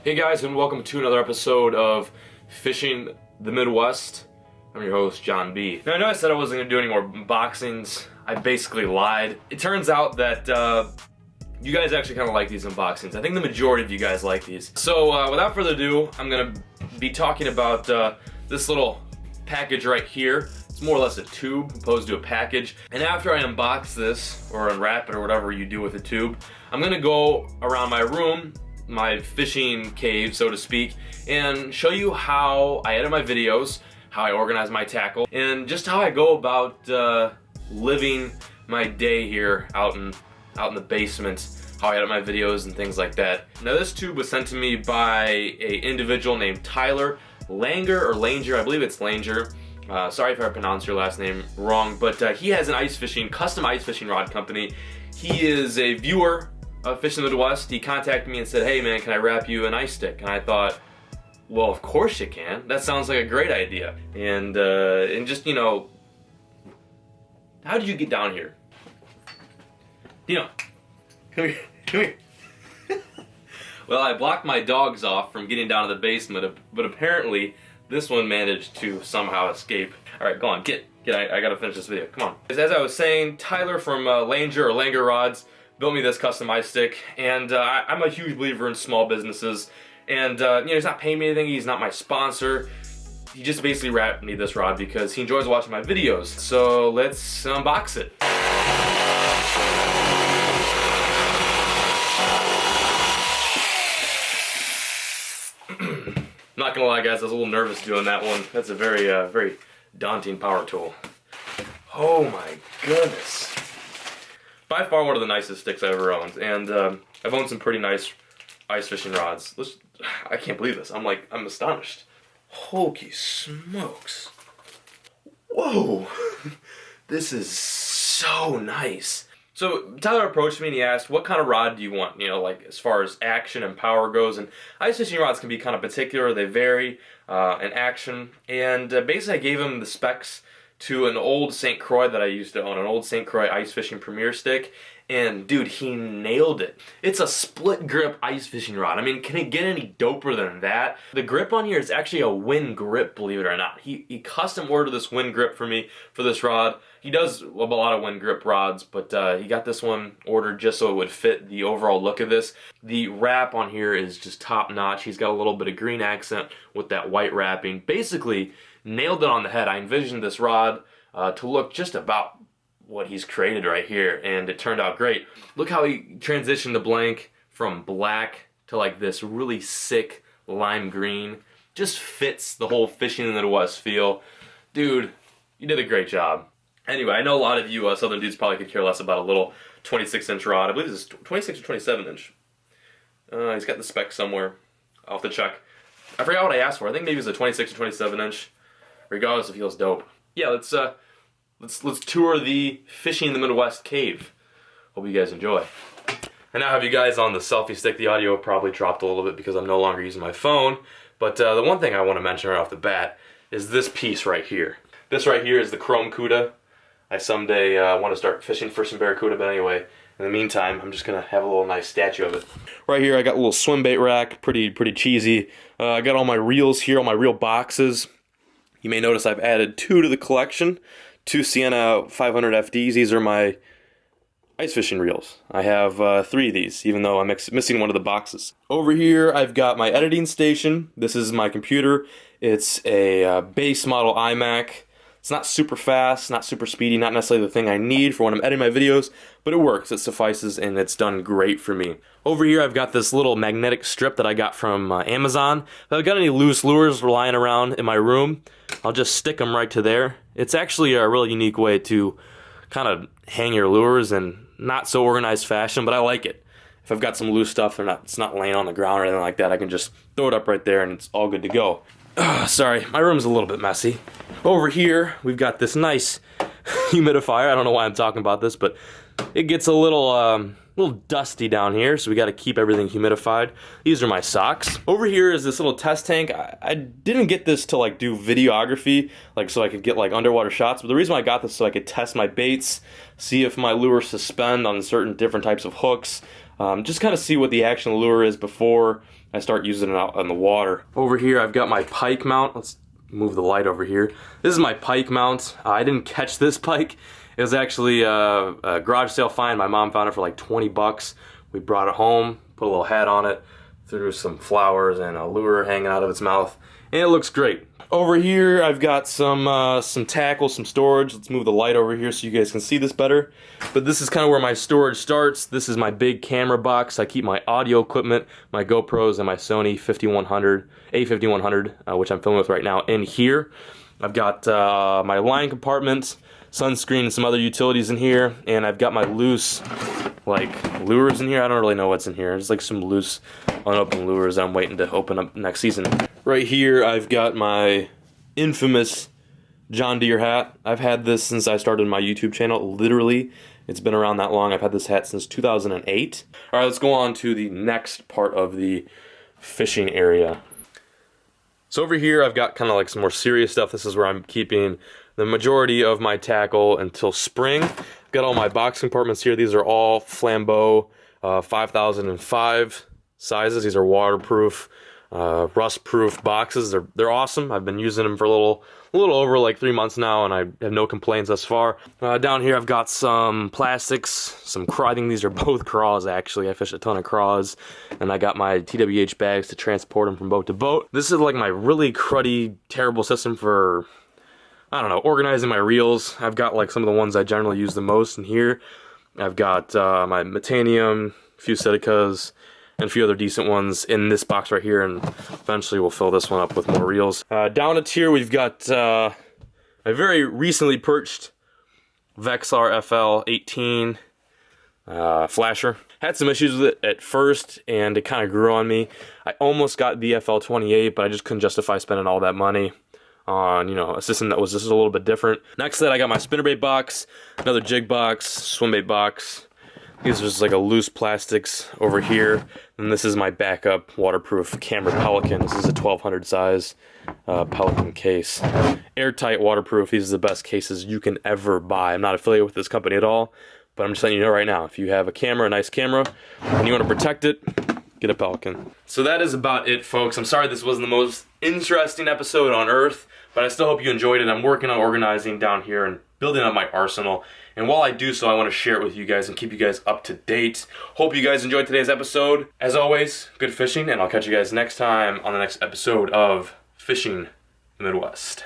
Hey guys, and welcome to another episode of Fishing the Midwest. I'm your host, John B. Now I know I said I wasn't going to do any more unboxings. I basically lied. It turns out that you guys actually kind of like these unboxings. I think the majority of you guys like these. So without further ado, I'm going to be talking about this little package right here. It's more or less a tube opposed to a package. And after I unbox this, or unwrap it, or whatever you do with a tube, I'm going to go around my room, my fishing cave, so to speak, and show you how I edit my videos, how I organize my tackle, and just how I go about living my day here out in the basement, how I edit my videos and things like that. Now this tube was sent to me by an individual named Tyler Langer, or Langer, I believe it's Langer. Sorry if I pronounced your last name wrong, but he has an custom ice fishing rod company. He is a viewer of Fishing the Midwest. He contacted me and said, hey man, can I wrap you an ice stick? And I thought, well, of course you can. That sounds like a great idea. And just, you know, how did you get down here? Dino, come here, come here. Well, I blocked my dogs off from getting down to the basement, but apparently this one managed to somehow escape. All right, go on, get. I gotta finish this video. Come on. As I was saying, Tyler from Langer or Langer Rods built me this custom ice stick, and I'm a huge believer in small businesses. And you know, he's not paying me anything. He's not my sponsor. He just basically wrapped me this rod because he enjoys watching my videos. So let's unbox it. Not gonna lie, guys, I was a little nervous doing that one. That's a very, very daunting power tool. Oh my goodness. By far one of the nicest sticks I've ever owned, and I've owned some pretty nice ice fishing rods. I can't believe this. I'm astonished. Holy smokes. Whoa. This is so nice. So Tyler approached me and he asked, what kind of rod do you want? You know, like as far as action and power goes. And ice fishing rods can be kind of particular. They vary in action. And basically I gave him the specs to an old St. Croix that I used to own, an old St. Croix ice fishing premier stick. And dude, he nailed it. It's a split grip ice fishing rod. I mean, can it get any doper than that? The grip on here is actually a wind grip, believe it or not. He custom ordered this wind grip for me for this rod. He does a lot of wind grip rods, but he got this one ordered just so it would fit the overall look of this. The wrap on here is just top notch. He's got a little bit of green accent with that white wrapping. Basically, nailed it on the head. I envisioned this rod to look just about what he's created right here, and it turned out great. Look how he transitioned the blank from black to like this really sick lime green. Just fits the whole Fishing in the Midwest feel. Dude, you did a great job. Anyway, I know a lot of you southern dudes probably could care less about a little 26-inch rod. I believe this is 26 or 27-inch. He's got the spec somewhere. I'll have to check. I forgot what I asked for. I think maybe it's a 26 or 27-inch. Regardless, it feels dope. Yeah, let's tour the Fishing in the Midwest cave. Hope you guys enjoy. And now I have you guys on the selfie stick. The audio probably dropped a little bit because I'm no longer using my phone. But the one thing I want to mention right off the bat is this piece right here. This right here is the chrome cuda. I someday want to start fishing for some barracuda, but anyway, in the meantime, I'm just going to have a little nice statue of it. Right here, I got a little swim bait rack, pretty cheesy. I got all my reels here, all my reel boxes. You may notice I've added 2 to the collection. 2 Sienna 500 FDs. These are my ice fishing reels. I have 3 of these, even though I'm missing one of the boxes. Over here, I've got my editing station. This is my computer. It's a base model iMac. It's not super fast, not super speedy, not necessarily the thing I need for when I'm editing my videos, but it works, it suffices, and it's done great for me. Over here I've got this little magnetic strip that I got from Amazon. If I've got any loose lures lying around in my room, I'll just stick them right to there. It's actually a really unique way to kind of hang your lures in not so organized fashion, but I like it. If I've got some loose stuff, it's not laying on the ground or anything like that, I can just throw it up right there and it's all good to go. Sorry, my room's a little bit messy. Over here, we've got this nice humidifier. I don't know why I'm talking about this, but it gets a little dusty down here, so we got to keep everything humidified. These are my socks. Over here is this little test tank. I didn't get this to like do videography, like so I could get like underwater shots, but the reason why I got this is so I could test my baits, see if my lures suspend on certain different types of hooks, just kind of see what the action of the lure is before I start using it out on the water. Over here I've got my Pike Mount. Let's move the light over here. This is my Pike Mount. I didn't catch this pike. It was actually a garage sale find. My mom found it for like 20 bucks. We brought it home, put a little hat on it, threw some flowers and a lure hanging out of its mouth, and it looks great. Over here I've got some tackle, some storage. Let's move the light over here so you guys can see this better. But this is kind of where my storage starts. This is my big camera box. I keep my audio equipment, my GoPros and my Sony A5100, which I'm filming with right now, in here. I've got my line compartment, sunscreen, and some other utilities in here, and I've got my loose lures in here. I don't really know what's in here. It's like some loose unopened lures I'm waiting to open up next season. Right here I've got my infamous John Deere hat. I've had this since I started my YouTube channel. Literally, it's been around that long. I've had this hat since 2008. Alright, let's go on to the next part of the fishing area. So over here I've got kind of like some more serious stuff. This is where I'm keeping the majority of my tackle until spring. I've got all my box compartments here. These are all Flambeau 5005 sizes. These are waterproof, rust-proof boxes. They're awesome. I've been using them for a little over like 3 months now, and I have no complaints thus far. Down here I've got some plastics, some craw. I think these are both craws actually. I fish a ton of craws, and I got my TWH bags to transport them from boat to boat. This is like my really cruddy, terrible system for, I don't know, organizing my reels. I've got like some of the ones I generally use the most in here. I've got my Metanium, a few Siticas, and a few other decent ones in this box right here, and eventually we'll fill this one up with more reels. Down at here we've got my very recently purchased Vexilar FL18 flasher. Had some issues with it at first, and it kind of grew on me. I almost got the FL28, but I just couldn't justify spending all that money on, you know, a system that was just a little bit different. Next to that I got my spinnerbait box, another jig box, swimbait box. These are just like a loose plastics over here. And this is my backup waterproof camera Pelican. This is a 1200 size Pelican case. Airtight, waterproof. These are the best cases you can ever buy. I'm not affiliated with this company at all, but I'm just letting you know right now, if you have a camera, a nice camera, and you want to protect it, get a Pelican. So that is about it, folks. I'm sorry this wasn't the most interesting episode on earth, but I still hope you enjoyed it. I'm working on organizing down here and building up my arsenal. And while I do so, I want to share it with you guys and keep you guys up to date. Hope you guys enjoyed today's episode. As always, good fishing, and I'll catch you guys next time on the next episode of Fishing the Midwest.